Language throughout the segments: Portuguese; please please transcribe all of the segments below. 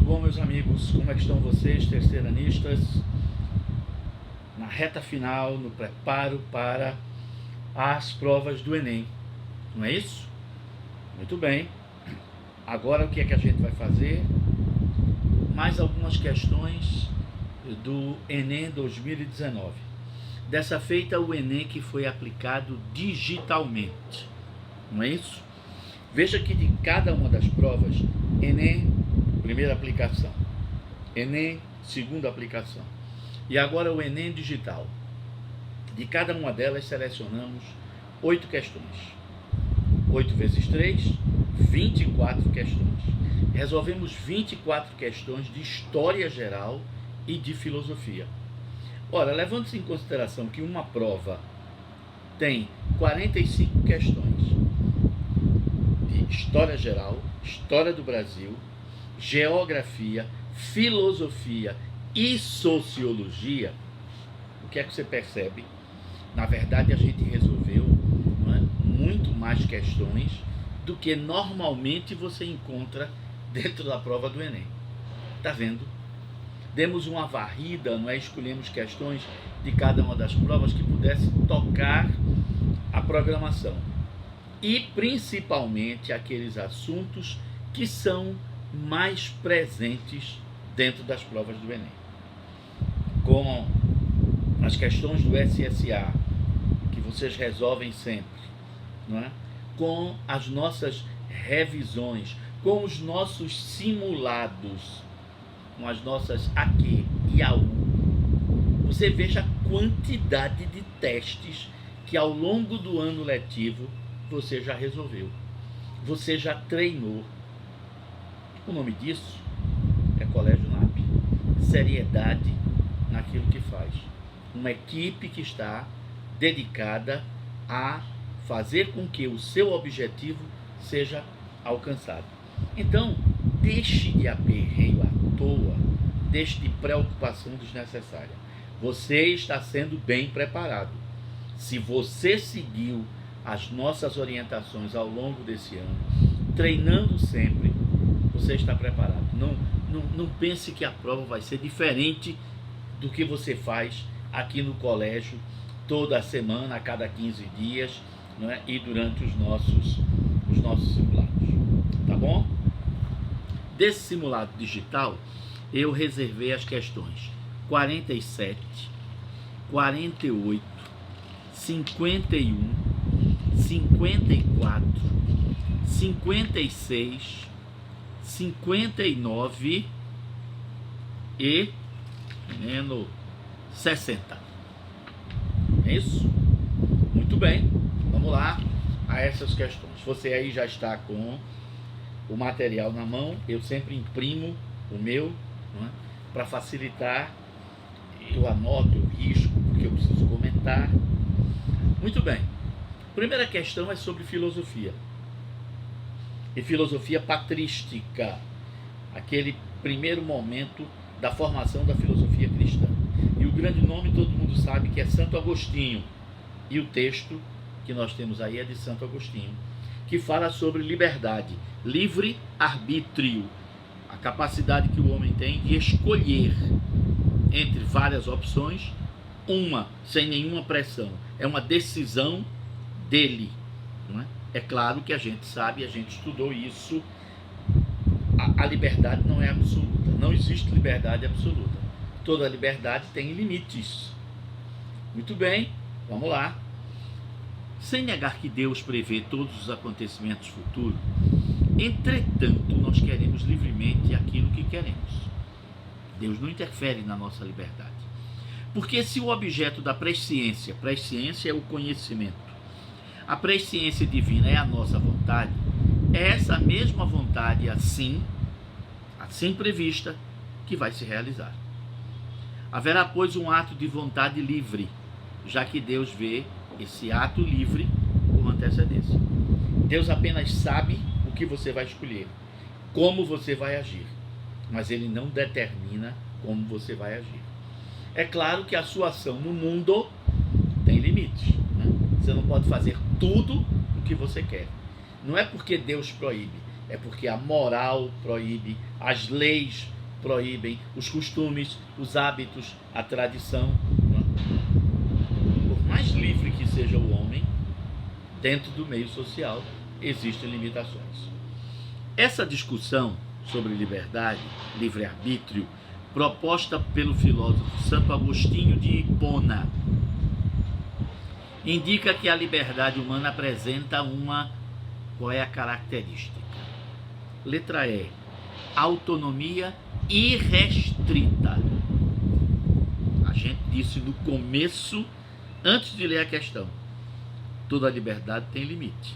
Tudo bom, meus amigos? Como é que estão vocês, terceiranistas? Na reta final, no preparo para as provas do Enem, não é isso? Muito bem. Agora o que é que a gente vai fazer? Mais algumas questões do Enem 2019. Dessa feita, o Enem que foi aplicado digitalmente, não é isso? Veja que de cada uma das provas, Enem, primeira aplicação, Enem, segunda aplicação, e agora o Enem digital. De cada uma delas selecionamos 8 questões. 8 vezes 3, 24 questões. Resolvemos 24 questões de história geral e de filosofia. Ora, levando-se em consideração que uma prova tem 45 questões de história geral, história do Brasil, geografia, filosofia e sociologia, o que é que você percebe? Na verdade, a gente resolveu muito mais questões do que normalmente você encontra dentro da prova do Enem. Tá vendo? Demos uma varrida, escolhemos questões de cada uma das provas que pudesse tocar a programação. E principalmente aqueles assuntos que são mais presentes dentro das provas do Enem. Com as questões do SSA, que vocês resolvem sempre, não é? Com as nossas revisões, com os nossos simulados, com as nossas AQ e AU, você veja a quantidade de testes que ao longo do ano letivo você já resolveu, você já treinou. O nome disso é Colégio NAP. Seriedade naquilo que faz. Uma equipe que está dedicada a fazer com que o seu objetivo seja alcançado. Então, deixe de aperreio à toa, deixe de preocupação desnecessária. Você está sendo bem preparado. Se você seguiu as nossas orientações ao longo desse ano, treinando sempre, você está preparado. Não pense que a prova vai ser diferente do que você faz aqui no colégio toda semana, a cada 15 dias, não é? E durante os nossos simulados, tá bom? Desse simulado digital, eu reservei as questões 47, 48, 51, 54, 56, 59 e 60. É isso? Muito bem, vamos lá a essas questões. Você aí já está com o material na mão, eu sempre imprimo o meu, para facilitar, eu anoto, eu risco, porque eu preciso comentar. Muito bem, primeira questão é sobre filosofia, e filosofia patrística, aquele primeiro momento da formação da filosofia cristã. E o grande nome todo mundo sabe que é Santo Agostinho, e o texto que nós temos aí é de Santo Agostinho, que fala sobre liberdade, livre-arbítrio, a capacidade que o homem tem de escolher entre várias opções, uma sem nenhuma pressão, é uma decisão dele, não é? É claro que a gente sabe, a gente estudou isso, a liberdade não é absoluta, não existe liberdade absoluta, toda liberdade tem limites. Muito bem, vamos lá. Sem negar que Deus prevê todos os acontecimentos futuros, entretanto, nós queremos livremente aquilo que queremos. Deus não interfere na nossa liberdade. Porque se o objeto da presciência é o conhecimento, a presciência divina é a nossa vontade, é essa mesma vontade assim prevista, que vai se realizar. Haverá, pois, um ato de vontade livre, já que Deus vê esse ato livre com antecedência. Deus apenas sabe o que você vai escolher, como você vai agir, mas Ele não determina como você vai agir. É claro que a sua ação no mundo tem limites, né? Você não pode fazer tudo o que você quer. Não é porque Deus proíbe, É porque a moral proíbe, as leis proíbem, os costumes, os hábitos, a tradição. Por mais livre que seja o homem, dentro do meio social existem limitações. Essa discussão sobre liberdade, livre-arbítrio, proposta pelo filósofo Santo Agostinho de Hipona, indica que a liberdade humana apresenta qual é a característica? Letra E, autonomia irrestrita. A gente disse no começo, antes de ler a questão, toda liberdade tem limite.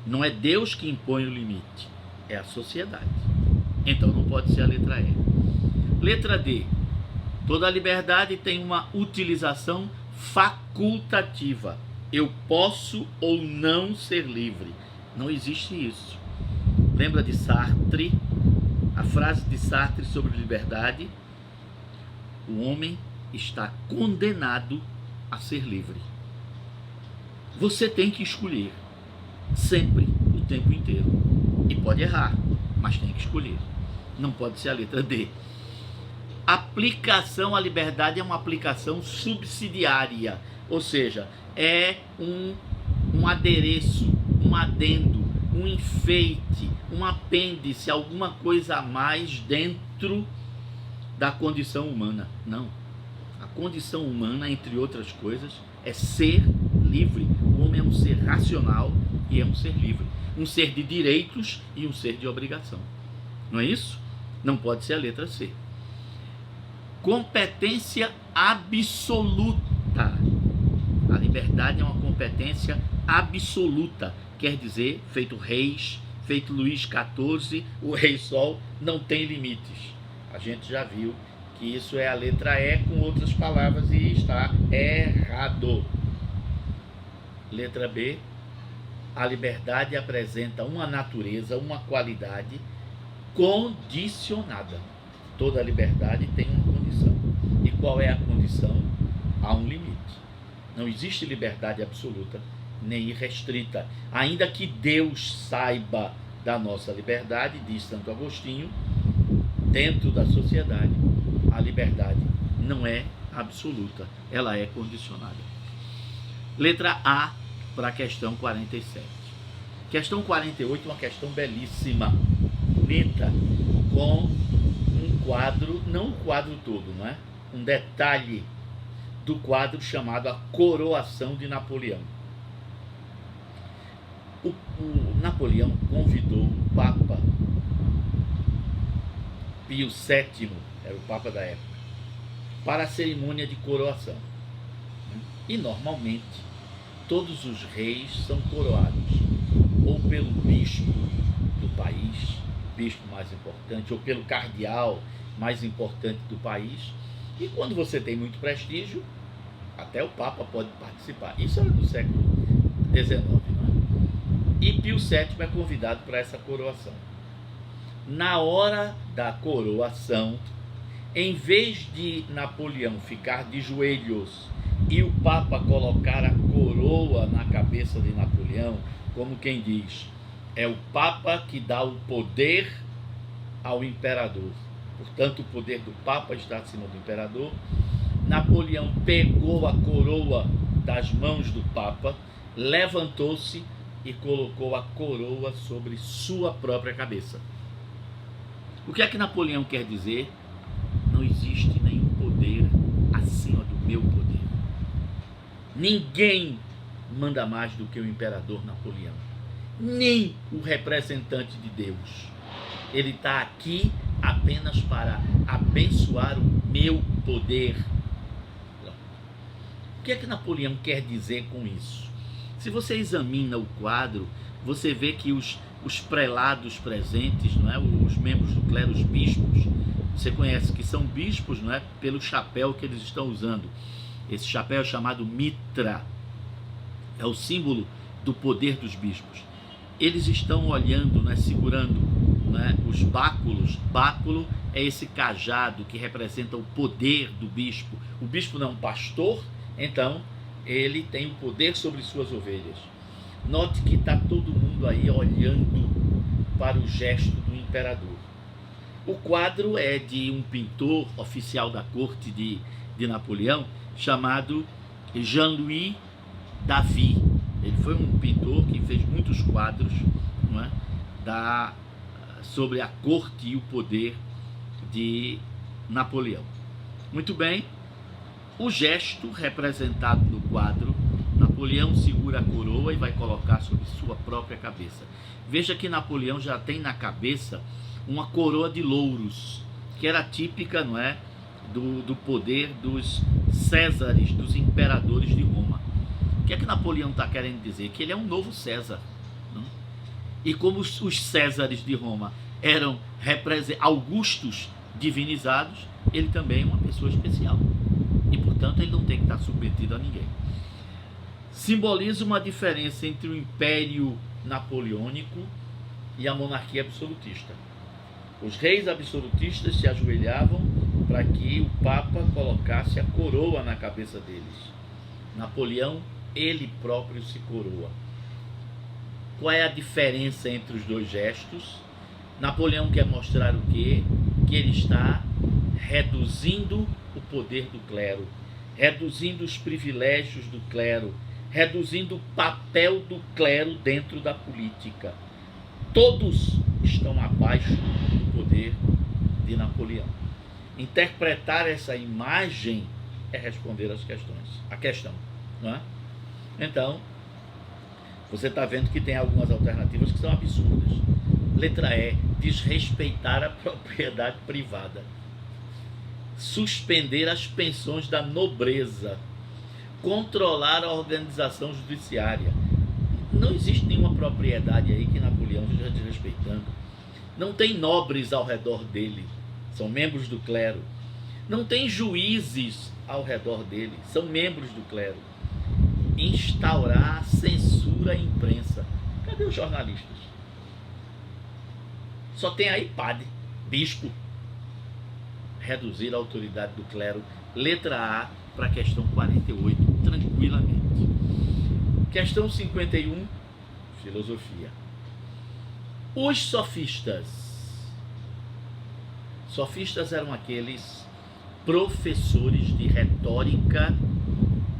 Não é Deus que impõe o limite, é a sociedade. Então não pode ser a letra E. Letra D, toda liberdade tem uma utilização facultativa. Eu posso ou não ser livre. Não existe isso. Lembra de Sartre? A frase de Sartre sobre liberdade: o homem está condenado a ser livre. Você tem que escolher, sempre, o tempo inteiro. E pode errar, mas tem que escolher. Não pode ser a letra D. Aplicação à liberdade é uma aplicação subsidiária, ou seja, é um adereço, um adendo, um enfeite, um apêndice, alguma coisa a mais dentro da condição humana. Não. A condição humana, entre outras coisas, é ser livre. O homem é um ser racional e é um ser livre. Um ser de direitos e um ser de obrigação. Não é isso? Não pode ser a letra C. Competência absoluta. A liberdade é uma competência absoluta. Quer dizer, feito reis, feito Luís XIV, o Rei Sol não tem limites. A gente já viu que isso é a letra E com outras palavras e está errado. Letra B, a liberdade apresenta uma natureza, uma qualidade condicionada. Toda liberdade tem uma condição. E qual é a condição? Há um limite. Não existe liberdade absoluta nem irrestrita. Ainda que Deus saiba da nossa liberdade, diz Santo Agostinho, dentro da sociedade, a liberdade não é absoluta, ela é condicionada. Letra A para a questão 47. Questão 48 é uma questão belíssima, bonita, com um quadro, não o quadro todo, não é? Um detalhe do quadro chamado A Coroação de Napoleão. O Napoleão convidou o Papa Pio VII, era o Papa da época, para a cerimônia de coroação. E normalmente todos os reis são coroados ou pelo bispo do país, bispo mais importante, ou pelo cardeal mais importante do país. E quando você tem muito prestígio, até o Papa pode participar. Isso era do século XIX, não é? E Pio VII é convidado para essa coroação. Na hora da coroação, em vez de Napoleão ficar de joelhos e o Papa colocar a coroa na cabeça de Napoleão, como quem diz, é o Papa que dá o poder ao imperador. Portanto, o poder do Papa está acima do imperador. Napoleão pegou a coroa das mãos do Papa, levantou-se e colocou a coroa sobre sua própria cabeça. O que é que Napoleão quer dizer? Não existe nenhum poder acima do meu poder. Ninguém manda mais do que o imperador Napoleão, nem o representante de Deus. Ele está aqui apenas para abençoar o meu poder. O que é que Napoleão quer dizer com isso? Se você examina o quadro, você vê que os prelados presentes, não é? Os membros do clero, os bispos, você conhece que são bispos, não é? Pelo chapéu que eles estão usando. Esse chapéu é chamado mitra, é o símbolo do poder dos bispos. Eles estão olhando, não é? Segurando, não é? Os báculos. Báculo é esse cajado que representa o poder do bispo. O bispo não é um pastor, então ele tem o poder sobre suas ovelhas. Note que está todo mundo aí olhando para o gesto do imperador. O quadro é de um pintor oficial da corte de Napoleão, chamado Jean-Louis David. Ele foi um pintor que fez muitos quadros, não é, sobre a corte e o poder de Napoleão. Muito bem, o gesto representado no quadro, Napoleão segura a coroa e vai colocar sobre sua própria cabeça. Veja que Napoleão já tem na cabeça uma coroa de louros, que era típica, não é, do poder dos Césares, dos imperadores de Roma. O que é que Napoleão está querendo dizer? Que ele é um novo César. Não? E como os Césares de Roma eram augustos divinizados, ele também é uma pessoa especial. E, portanto, ele não tem que estar submetido a ninguém. Simboliza uma diferença entre o Império Napoleônico e a monarquia absolutista. Os reis absolutistas se ajoelhavam para que o Papa colocasse a coroa na cabeça deles. Napoleão, ele próprio se coroa. Qual é a diferença entre os dois gestos? Napoleão quer mostrar o quê? Que ele está reduzindo o poder do clero, reduzindo os privilégios do clero, reduzindo o papel do clero dentro da política. Todos estão abaixo do poder de Napoleão. Interpretar essa imagem é responder a questão, não é? Então, você está vendo que tem algumas alternativas que são absurdas. Letra E, desrespeitar a propriedade privada. Suspender as pensões da nobreza. Controlar a organização judiciária. Não existe nenhuma propriedade aí que Napoleão esteja desrespeitando. Não tem nobres ao redor dele, são membros do clero. Não tem juízes ao redor dele, são membros do clero. Instaurar censura à imprensa. Cadê os jornalistas? Só tem aí padre, bispo. Reduzir a autoridade do clero. Letra A para a questão 48, tranquilamente. Questão 51, filosofia. Os sofistas. Sofistas eram aqueles professores de retórica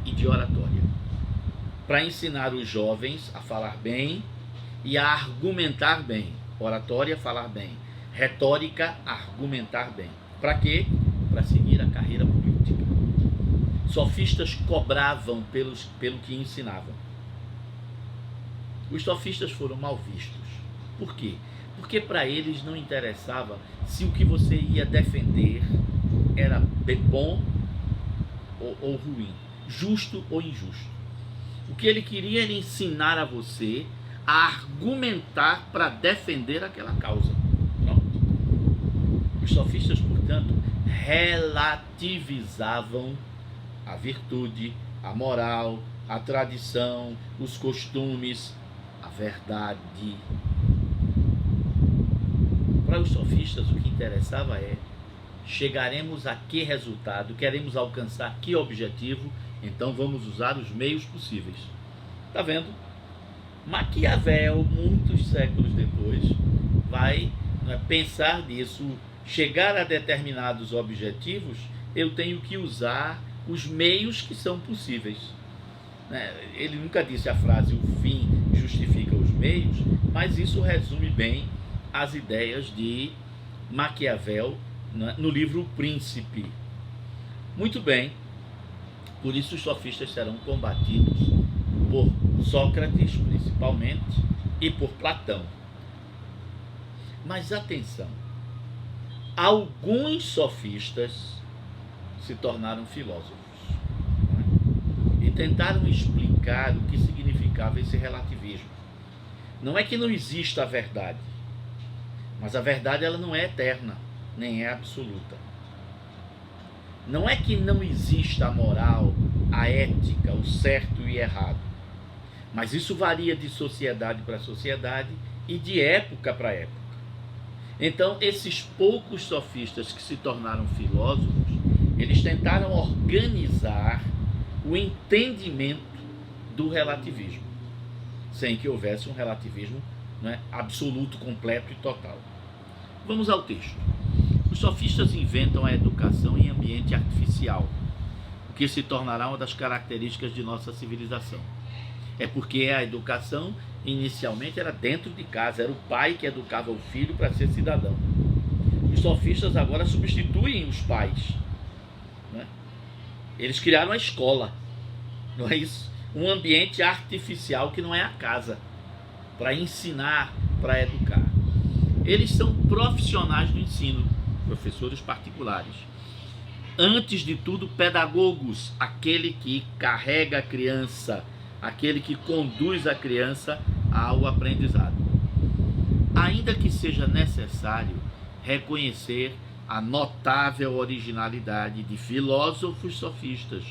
e de oratória, para ensinar os jovens a falar bem e a argumentar bem. Oratória, falar bem. Retórica, argumentar bem. Para quê? Para seguir a carreira política. Sofistas cobravam pelo que ensinavam. Os sofistas foram mal vistos. Por quê? Porque para eles não interessava se o que você ia defender era bom ou ruim, justo ou injusto. O que ele queria era ensinar a você a argumentar para defender aquela causa. Pronto. Os sofistas, portanto, relativizavam a virtude, a moral, a tradição, os costumes, a verdade. Para os sofistas, o que interessava é: chegaremos a que resultado, queremos alcançar que objetivo, então vamos usar os meios possíveis. Está vendo? Maquiavel, muitos séculos depois, vai pensar nisso. Chegar a determinados objetivos, eu tenho que usar os meios que são possíveis. Ele nunca disse a frase "o fim justifica os meios", mas isso resume bem as ideias de Maquiavel no livro O Príncipe. Muito bem, por isso os sofistas serão combatidos por Sócrates, principalmente, e por Platão. Mas atenção, alguns sofistas se tornaram filósofos, e tentaram explicar o que significava esse relativismo. Não é que não exista a verdade, mas a verdade ela não é eterna, nem é absoluta. Não é que não exista a moral, a ética, o certo e errado, mas isso varia de sociedade para sociedade e de época para época. Então, esses poucos sofistas que se tornaram filósofos, eles tentaram organizar o entendimento do relativismo, sem que houvesse um relativismo né, absoluto, completo e total. Vamos ao texto. Os sofistas inventam a educação em ambiente artificial, o que se tornará uma das características de nossa civilização. É porque a educação inicialmente era dentro de casa, era o pai que educava o filho para ser cidadão. Os sofistas agora substituem os pais, né? Eles criaram a escola, não é isso? Um ambiente artificial que não é a casa, para ensinar, para educar. Eles são profissionais do ensino, professores particulares. Antes de tudo, pedagogos, aquele que carrega a criança, aquele que conduz a criança ao aprendizado. Ainda que seja necessário reconhecer a notável originalidade de filósofos sofistas,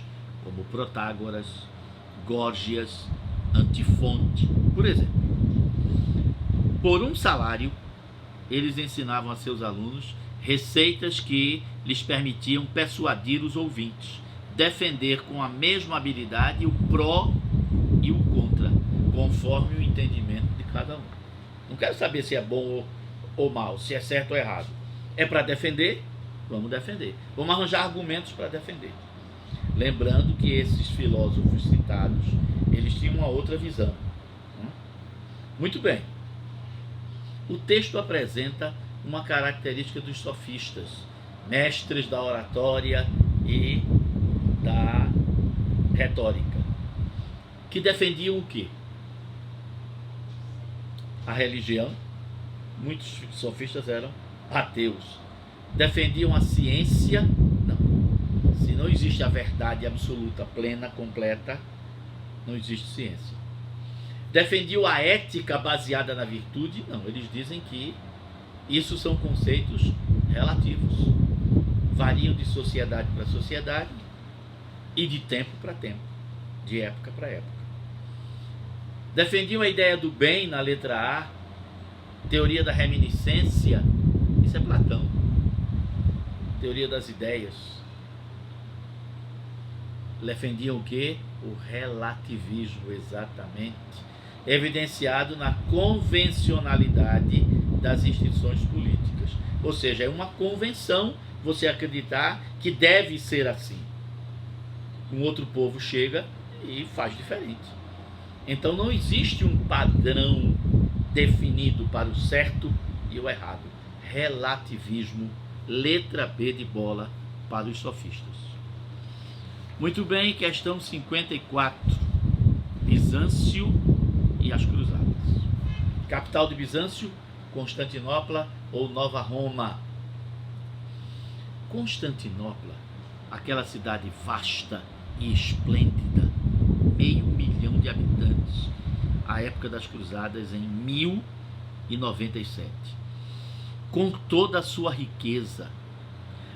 como Protágoras, Górgias, Antifonte, por exemplo. Por um salário, eles ensinavam a seus alunos receitas que lhes permitiam persuadir os ouvintes, defender com a mesma habilidade o pró e o contra, conforme o entendimento de cada um. Não quero saber se é bom ou mal, se é certo ou errado. É para defender? Vamos defender. Vamos arranjar argumentos para defender. Lembrando que esses filósofos citados, eles tinham uma outra visão. Muito bem. O texto apresenta uma característica dos sofistas, mestres da oratória e da retórica, que defendiam o quê? A religião. Muitos sofistas eram ateus. Defendiam a ciência. Não. Se não existe a verdade absoluta, plena, completa, não existe ciência. Defendiam a ética baseada na virtude. Não, eles dizem que isso são conceitos relativos. Variam de sociedade para sociedade e de tempo para tempo, de época para época. Defendiam a ideia do bem na letra A, teoria da reminiscência, isso é Platão. Teoria das ideias. Defendiam o quê? O relativismo, exatamente. Evidenciado na convencionalidade das instituições políticas. Ou seja, é uma convenção você acreditar que deve ser assim. Um outro povo chega e faz diferente. Então não existe um padrão definido para o certo e o errado. Relativismo, letra B de bola para os sofistas. Muito bem, questão 54. Bizâncio e as cruzadas. Capital de Bizâncio, Constantinopla ou Nova Roma? Constantinopla, aquela cidade vasta e esplêndida, 500 mil de habitantes, à época das cruzadas em 1097, com toda a sua riqueza,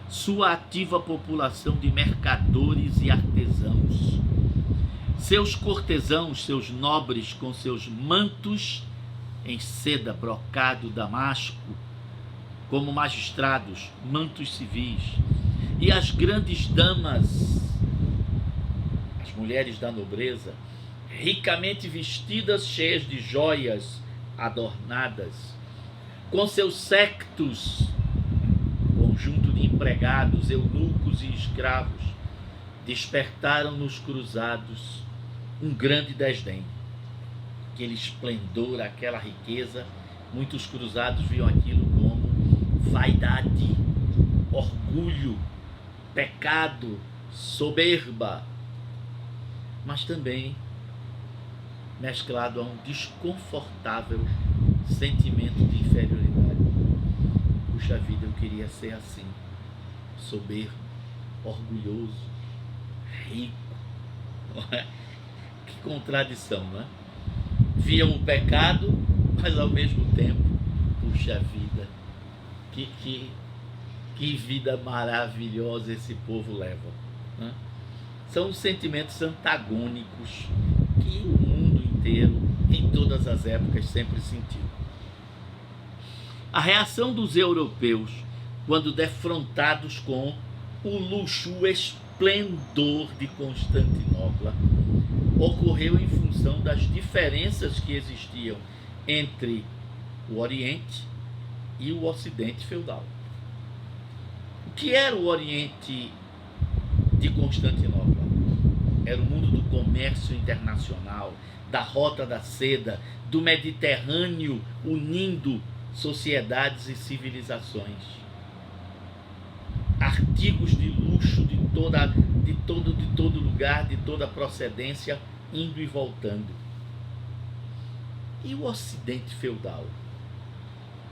sua ativa população de mercadores e artesãos, seus cortesãos, seus nobres com seus mantos em seda, brocado, damasco, como magistrados, mantos civis, e as grandes damas, as mulheres da nobreza, ricamente vestidas, cheias de joias, adornadas, com seus séquitos, conjunto de empregados, eunucos e escravos, despertaram nos cruzados um grande desdém. Aquele esplendor, aquela riqueza, muitos cruzados viam aquilo como vaidade, orgulho, pecado, soberba, mas também mesclado a um desconfortável sentimento de inferioridade. Puxa vida, eu queria ser assim, soberbo, orgulhoso, rico. Que contradição, não é? Viam o pecado, mas ao mesmo tempo, puxa vida, que vida maravilhosa esse povo leva, né? São sentimentos antagônicos que o mundo inteiro, em todas as épocas, sempre sentiu. A reação dos europeus, quando defrontados com o luxo, o esplendor de Constantinopla, ocorreu em função das diferenças que existiam entre o Oriente e o Ocidente feudal. O que era o Oriente de Constantinopla? Era o mundo do comércio internacional, da Rota da Seda, do Mediterrâneo unindo sociedades e civilizações. Artigos de luxo de todo lugar, de toda procedência, indo e voltando. E o Ocidente feudal?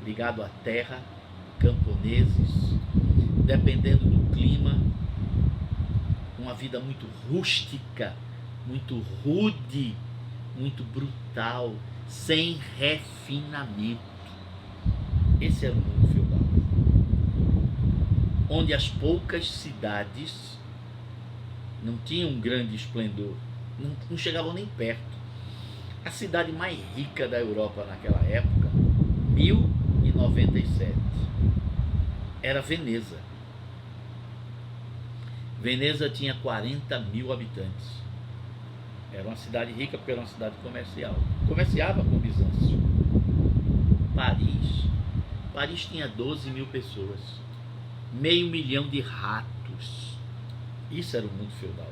Ligado à terra, camponeses, dependendo do clima, uma vida muito rústica, muito rude, muito brutal, sem refinamento. Esse era o mundo feudal, onde as poucas cidades não tinham um grande esplendor, não chegavam nem perto. A cidade mais rica da Europa naquela época, 1097, era Veneza. Veneza tinha 40 mil habitantes. Era uma cidade rica porque era uma cidade comercial. Comerciava com Bizâncio. Paris tinha 12 mil pessoas. 500 mil de ratos. Isso era o mundo feudal.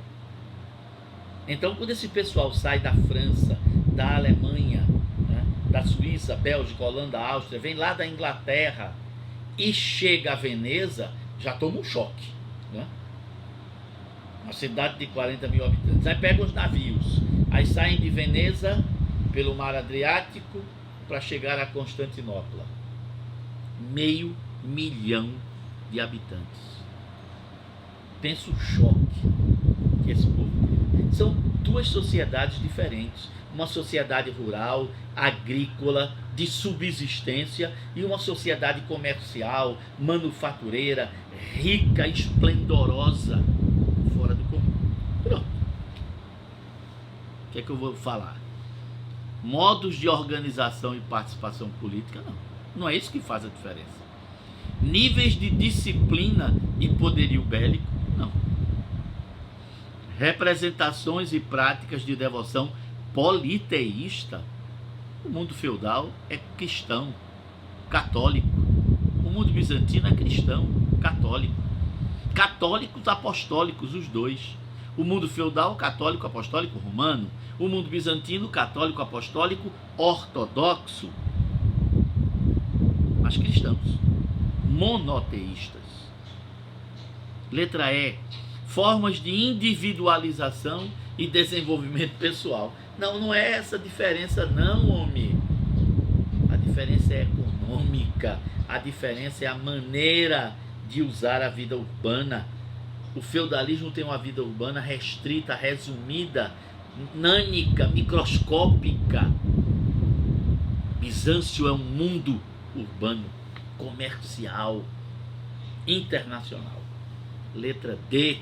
Então, quando esse pessoal sai da França, da Alemanha, né, da Suíça, Bélgica, Holanda, Áustria, vem lá da Inglaterra e chega a Veneza, já toma um choque, né? Uma cidade de 40 mil habitantes. Aí pegam os navios, aí saem de Veneza pelo mar Adriático para chegar a Constantinopla. 500 mil de habitantes. Pensa o choque que esse povo teve. São duas sociedades diferentes. Uma sociedade rural, agrícola, de subsistência, e uma sociedade comercial, manufatureira, rica, esplendorosa, fora do comum. Pronto. O que é que eu vou falar? Modos de organização e participação política, não. Não é isso que faz a diferença. Níveis de disciplina e poderio bélico, não. Representações e práticas de devoção politeísta. O mundo feudal é cristão, católico. O mundo bizantino é cristão, católico. Católicos apostólicos, os dois. O mundo feudal, católico apostólico romano. O mundo bizantino, católico apostólico ortodoxo. Mas cristãos, monoteístas. Letra E. Formas de individualização e desenvolvimento pessoal. Não é essa a diferença não, homem. A diferença é econômica. A diferença é a maneira de usar a vida urbana. O feudalismo tem uma vida urbana restrita, resumida, nânica, microscópica. Bizâncio é um mundo urbano, comercial, internacional. Letra D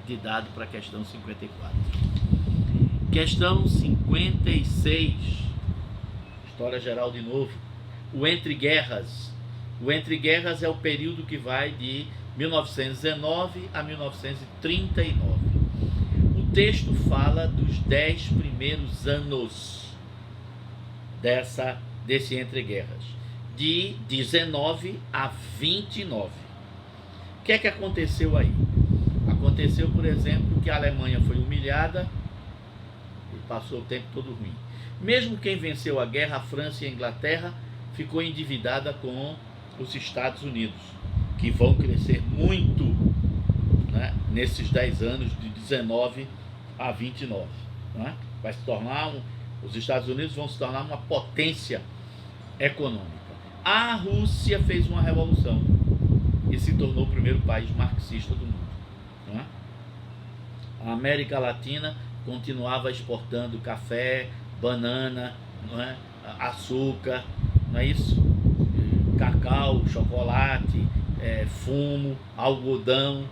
de dado para a questão 54. Questão 56. História geral de novo. O Entre Guerras. O Entre Guerras é o período que vai de 1919 a 1939. O texto fala dos 10 primeiros anos desse Entre Guerras, de 19 a 29. O que é que aconteceu aí? Aconteceu, por exemplo, que a Alemanha foi humilhada e passou o tempo todo ruim. Mesmo quem venceu a guerra, a França e a Inglaterra, ficou endividada com os Estados Unidos, que vão crescer muito, né, nesses 10 anos, de 19 a 29. Né? Vai se tornar os Estados Unidos vão se tornar uma potência econômica. A Rússia fez uma revolução e se tornou o primeiro país marxista do mundo. Né? A América Latina continuava exportando café, banana, não é? Açúcar, não é isso? Cacau, chocolate, fumo, algodão.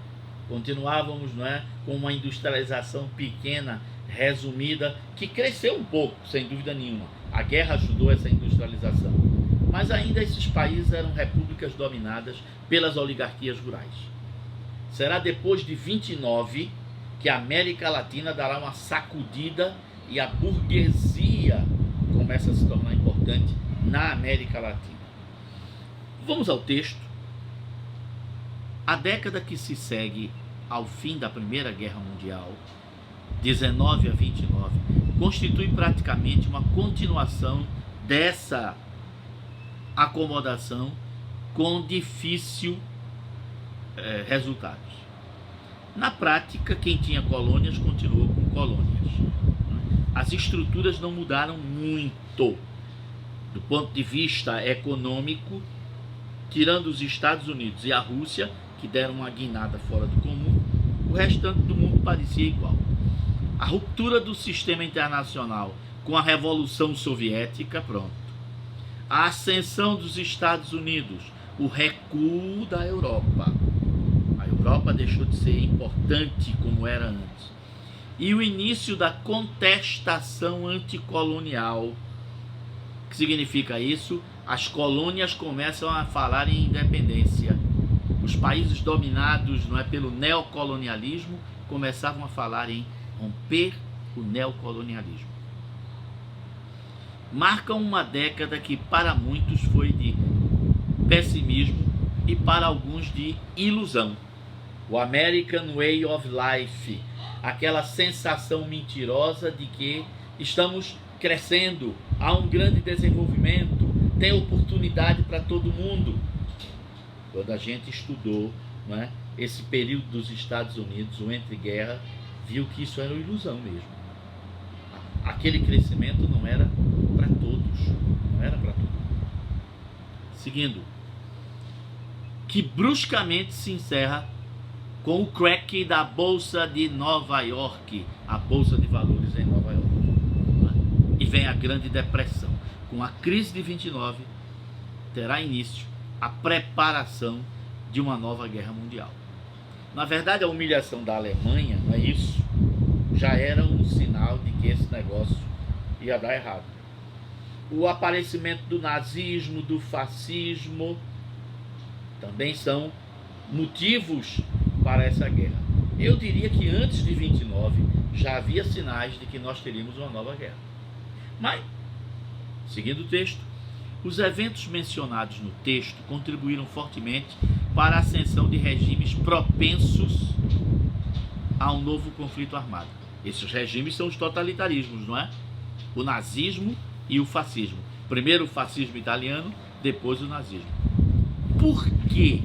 Continuávamos, não é, com uma industrialização pequena, resumida, que cresceu um pouco, sem dúvida nenhuma. A guerra ajudou essa industrialização. Mas ainda esses países eram repúblicas dominadas pelas oligarquias rurais. Será depois de 29 que a América Latina dará uma sacudida e a burguesia começa a se tornar importante na América Latina. Vamos ao texto. A década que se segue ao fim da Primeira Guerra Mundial, 19 a 29, constitui praticamente uma continuação dessa acomodação com difícil resultados. Na prática, quem tinha colônias continuou com colônias. As estruturas não mudaram muito. Do ponto de vista econômico, tirando os Estados Unidos e a Rússia, que deram uma guinada fora do comum, o restante do mundo parecia igual. A ruptura do sistema internacional com a Revolução Soviética, pronto. A ascensão dos Estados Unidos, o recuo da Europa. A Europa deixou de ser importante como era antes. E o início da contestação anticolonial. O que significa isso? As colônias começam a falar em independência. Os países dominados pelo neocolonialismo começavam a falar em romper o neocolonialismo. Marcam uma década que para muitos foi de pessimismo e para alguns de ilusão. O American Way of Life, aquela sensação mentirosa de que estamos crescendo, há um grande desenvolvimento, tem oportunidade para todo mundo. Quando a gente estudou esse período dos Estados Unidos, o entre-guerra, viu que isso era uma ilusão mesmo. Aquele crescimento não era para todos, não era para todo mundo. Seguindo, que bruscamente se encerra com o crack da Bolsa de Nova York, a Bolsa de Valores em Nova York. E vem a Grande Depressão. Com a crise de 29, terá início a preparação de uma nova guerra mundial. Na verdade, a humilhação da Alemanha, não é isso? Já era um sinal de que esse negócio ia dar errado. O aparecimento do nazismo, do fascismo, também são motivos para essa guerra. Eu diria que antes de 29 já havia sinais de que nós teríamos uma nova guerra. Mas, seguindo o texto, os eventos mencionados no texto contribuíram fortemente para a ascensão de regimes propensos a um novo conflito armado. Esses regimes são os totalitarismos, não é? O nazismo e o fascismo. Primeiro o fascismo italiano, depois o nazismo. Por que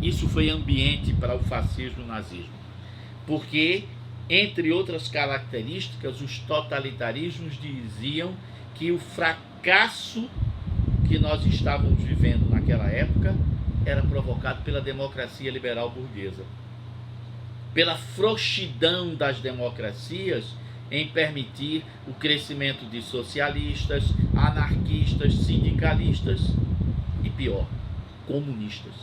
isso foi ambiente para o fascismo e o nazismo? Porque, entre outras características, os totalitarismos diziam que o fracasso que nós estávamos vivendo naquela época era provocado pela democracia liberal burguesa, pela frouxidão das democracias em permitir o crescimento de socialistas, anarquistas, sindicalistas e, pior, comunistas.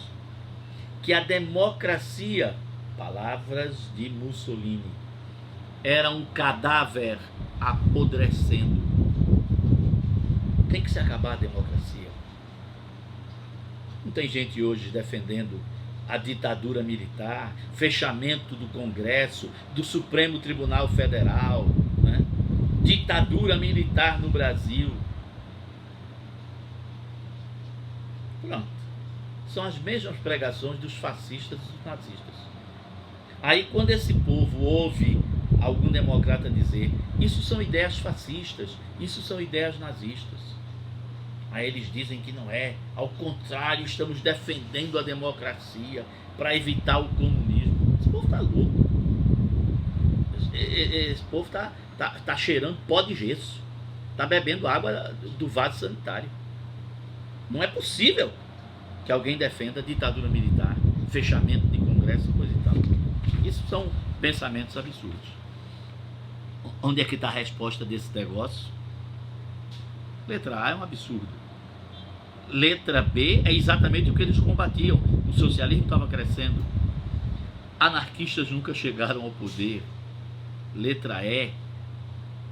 Que a democracia, palavras de Mussolini, era um cadáver apodrecendo. Tem que se acabar a democracia. Não tem gente hoje defendendo a ditadura militar, fechamento do Congresso, do Supremo Tribunal Federal, ditadura militar no Brasil. Pronto. São as mesmas pregações dos fascistas e dos nazistas. Aí, quando esse povo ouve algum democrata dizer isso são ideias fascistas, isso são ideias nazistas, aí eles dizem que não é, ao contrário, estamos defendendo a democracia para evitar o comunismo. Esse povo está louco. Esse povo está cheirando pó de gesso, está bebendo água do vaso sanitário. Não é possível que alguém defenda a ditadura militar, fechamento de congresso, coisa e tal. Isso são pensamentos absurdos. Onde é que está a resposta desse negócio? Letra A é um absurdo. Letra B é exatamente o que eles combatiam. O socialismo estava crescendo. Anarquistas nunca chegaram ao poder. Letra E,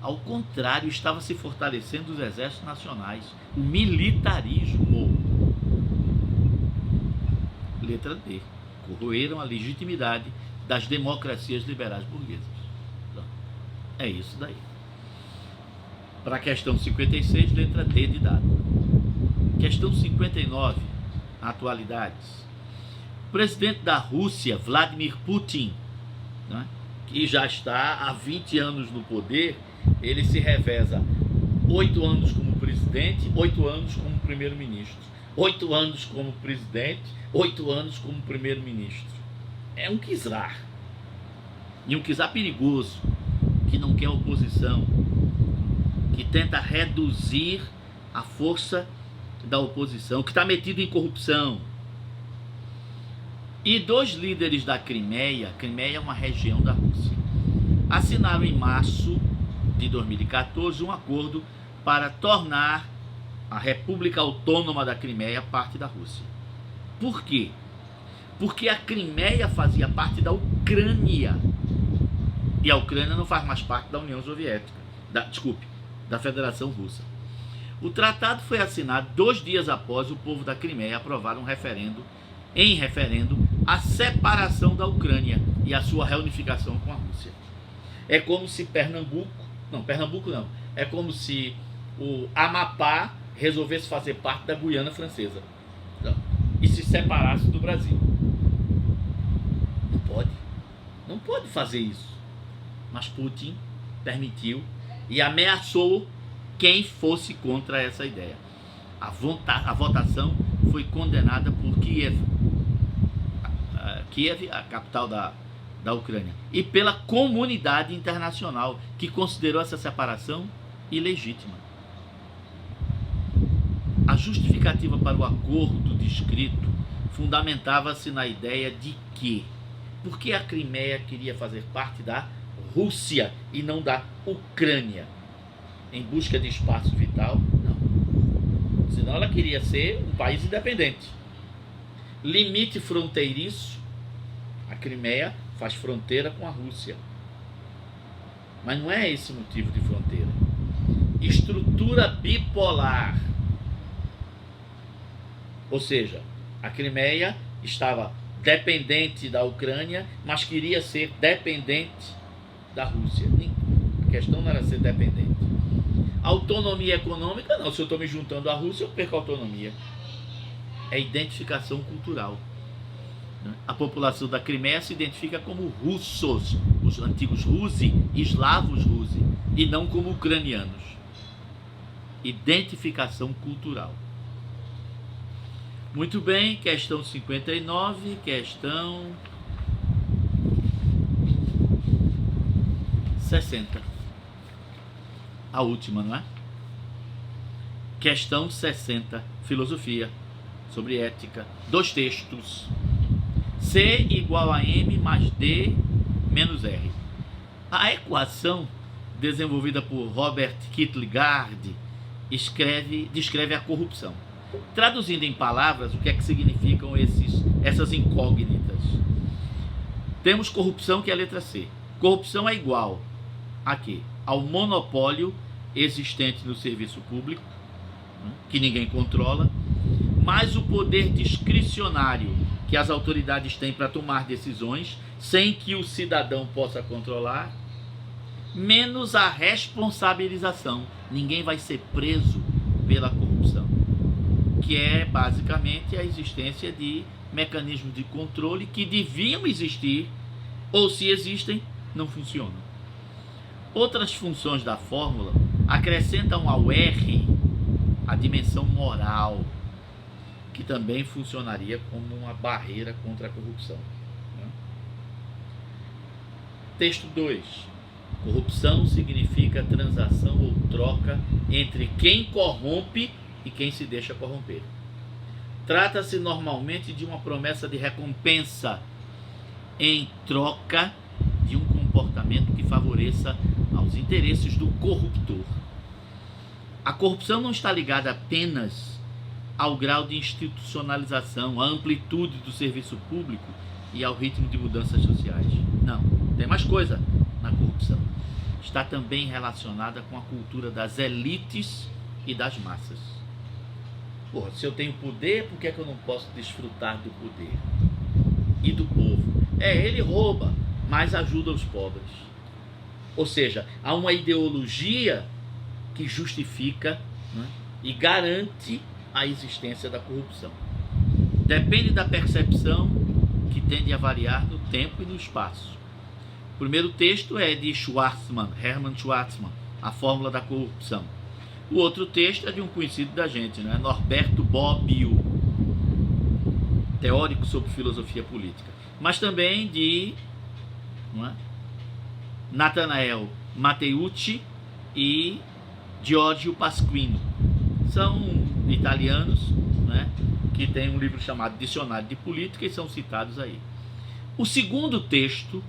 ao contrário, estava se fortalecendo os exércitos nacionais. O militarismo. Letra D, corroeram a legitimidade das democracias liberais burguesas. Então, é isso daí. Para a questão 56, letra D de dado. Questão 59, atualidades. O presidente da Rússia, Vladimir Putin, né, que já está há 20 anos no poder, ele se reveza 8 anos como presidente, 8 anos como primeiro-ministro. 8 anos como presidente, 8 anos como primeiro-ministro. É um czar. E um czar perigoso, que não quer oposição, que tenta reduzir a força da oposição, que está metido em corrupção. E 2 líderes da Crimeia é uma região da Rússia, assinaram em março de 2014 um acordo para tornar a República Autônoma da Crimeia parte da Rússia. Por quê? Porque a Crimeia fazia parte da Ucrânia. E a Ucrânia não faz mais parte da União Soviética. Da Federação Russa. O tratado foi assinado 2 dias após o povo da Crimeia aprovar em referendo, a separação da Ucrânia e a sua reunificação com a Rússia. É como se é como se o Amapá resolvesse fazer parte da Guiana Francesa e se separasse do Brasil. Não pode fazer isso. Mas Putin permitiu e ameaçou quem fosse contra essa ideia. A votação foi condenada por Kiev, a capital da Ucrânia, e pela comunidade internacional, que considerou essa separação ilegítima. A justificativa para o acordo descrito fundamentava-se na ideia de que, porque a Crimeia queria fazer parte da Rússia e não da Ucrânia, em busca de espaço vital? Não. Senão ela queria ser um país independente. Limite fronteiriço, a Crimeia faz fronteira com a Rússia. Mas não é esse motivo de fronteira. Estrutura bipolar. Ou seja, a Crimeia estava dependente da Ucrânia, mas queria ser dependente da Rússia. A questão não era ser dependente. Autonomia econômica, não. Se eu estou me juntando à Rússia, eu perco a autonomia. É identificação cultural. A população da Crimeia se identifica como russos, os antigos Rusi, eslavos Rusi, e não como ucranianos. Identificação cultural. Muito bem, questão 59, questão 60. A última, não é? Questão 60, filosofia, sobre ética. 2 textos. C igual a M mais D menos R. A equação, desenvolvida por Robert Kierkegaard, descreve a corrupção. Traduzindo em palavras, o que é que significam essas incógnitas? Temos corrupção, que é a letra C. Corrupção é igual a quê? Ao monopólio existente no serviço público, que ninguém controla, mais o poder discricionário que as autoridades têm para tomar decisões, sem que o cidadão possa controlar, menos a responsabilização. Ninguém vai ser preso pela corrupção, que é basicamente a existência de mecanismos de controle que deviam existir, ou se existem, não funcionam. Outras funções da fórmula acrescentam ao R a dimensão moral, que também funcionaria como uma barreira contra a corrupção. Texto 2. Corrupção significa transação ou troca entre quem corrompe e quem se deixa corromper. Trata-se normalmente de uma promessa de recompensa em troca de um comportamento que favoreça aos interesses do corruptor. A corrupção não está ligada apenas ao grau de institucionalização, à amplitude do serviço público e ao ritmo de mudanças sociais. Não, tem mais coisa na corrupção. Está também relacionada com a cultura das elites e das massas. Porra, se eu tenho poder, por que é que eu não posso desfrutar do poder? E do povo? Ele rouba, mas ajuda os pobres. Ou seja, há uma ideologia que justifica, né, e garante a existência da corrupção. Depende da percepção que tende a variar no tempo e no espaço. O primeiro texto é de Hermann Schwarzman, A Fórmula da Corrupção. O outro texto é de um conhecido da gente, né? Norberto Bobbio, teórico sobre filosofia política. Mas também de Nathanael Matteucci e Giorgio Pasquino. São italianos, né, que têm um livro chamado Dicionário de Política e são citados aí. O segundo texto,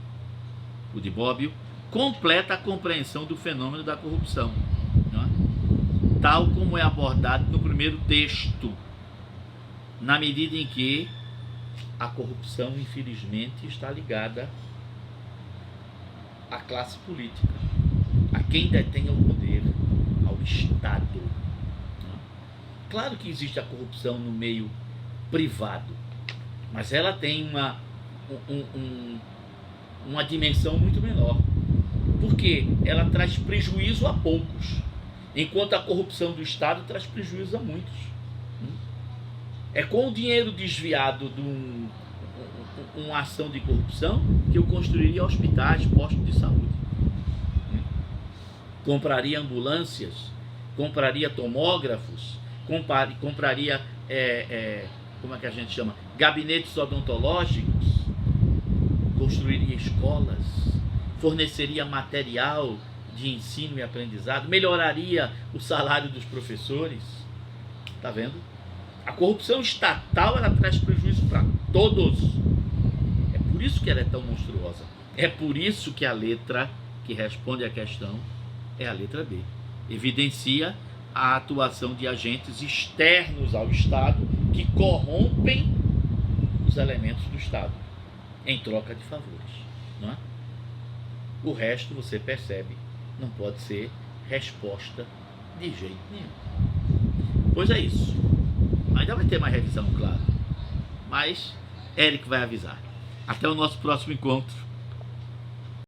o de Bobbio, completa a compreensão do fenômeno da corrupção, né, tal como é abordado no primeiro texto, na medida em que a corrupção, infelizmente, está ligada à classe política, a quem detém o poder, ao Estado. Claro que existe a corrupção no meio privado, mas ela tem uma dimensão muito menor, porque ela traz prejuízo a poucos, enquanto a corrupção do Estado traz prejuízo a muitos. É com o dinheiro desviado de uma ação de corrupção que eu construiria hospitais, postos de saúde, compraria ambulâncias, compraria tomógrafos, compraria como é que a gente chama? Gabinetes odontológicos, construiria escolas, forneceria material de ensino e aprendizado, melhoraria o salário dos professores. Tá vendo? A corrupção estatal, ela traz prejuízo para todos. É por isso que ela é tão monstruosa. É por isso que a letra que responde à questão é a letra B. Evidencia a atuação de agentes externos ao Estado que corrompem os elementos do Estado em troca de favores, não é? O resto, você percebe, não pode ser resposta de jeito nenhum. Pois é isso. Ainda vai ter mais revisão, claro, mas Eric vai avisar. Até o nosso próximo encontro.